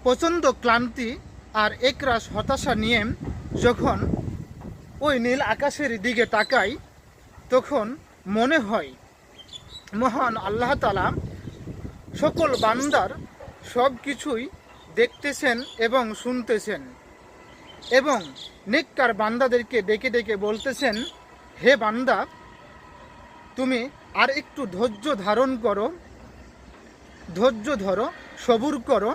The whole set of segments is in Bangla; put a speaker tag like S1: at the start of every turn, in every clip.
S1: প্রচণ্ড ক্লান্তি আর একরাশ হতাশা নিয়ে যখন ওই নীল আকাশের দিকে তাকাই, তখন মনে হয় মহান আল্লাহ তাআলা সকল বান্দার সব কিছুই দেখতেছেন এবং শুনতেছেন, এবং নেককার বান্দাদেরকে ডেকে ডেকে বলতেছেন, হে বান্দা, তুমি আর একটু ধৈর্য ধারণ করো, ধৈর্য ধরো, সবুর করো,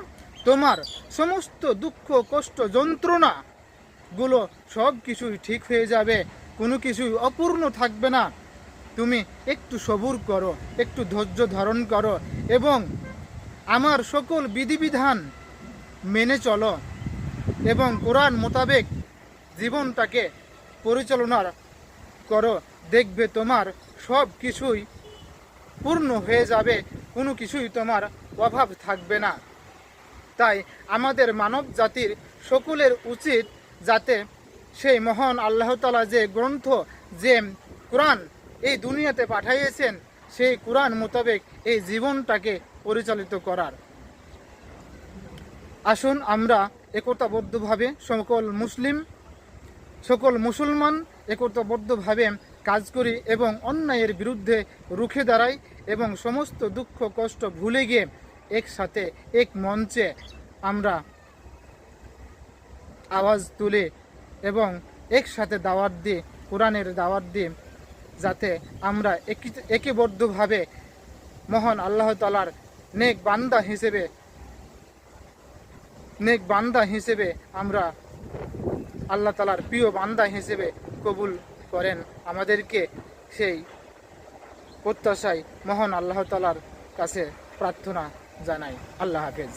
S1: তোমার সমস্ত দুঃখ কষ্ট যন্ত্রণাগুলো সব কিছুই ঠিক হয়ে যাবে, কোনো কিছুই অপূর্ণ থাকবে না। তুমি একটু সবুর করো, একটু ধৈর্য ধারণ করো এবং আমার সকল বিধিবিধান মেনে চলো এবং কোরআন মোতাবেক জীবনটাকে পরিচালনা করো, দেখবে তোমার সব কিছুই পূর্ণ হয়ে যাবে, কোনো কিছুই তোমার অভাব থাকবে না। তাই আমাদের মানব জাতির সকলের উচিত যাতে সেই মহান আল্লাহ তাআলা যে গ্রন্থ, যে কোরআন এই দুনিয়াতে পাঠিয়েছেন, সেই কোরআন মোতাবেক এই জীবনটাকে পরিচালিত করার। আসুন আমরা একতাবদ্ধভাবে সকল মুসলমান একতাবদ্ধভাবে কাজ করি এবং অন্যায়ের বিরুদ্ধে রুখে দাঁড়াই এবং সমস্ত দুঃখ কষ্ট ভুলে গিয়ে একসাথে এক মঞ্চে আমরা আওয়াজ তুলে এবং একসাথে দাওয়াত দিই, কোরআনের দাওয়াত দিই, যাতে আমরা একীবদ্ধভাবে মহান আল্লাহ তাআলার নেক বান্দা হিসেবে আমরা আল্লাহ তাআলার প্রিয় বান্দা হিসেবে কবুল করেন আমাদেরকে। সেই প্রত্যাশায় মহান আল্লাহ তাআলার কাছে প্রার্থনা জানাই। আল্লাহ হাফেজ।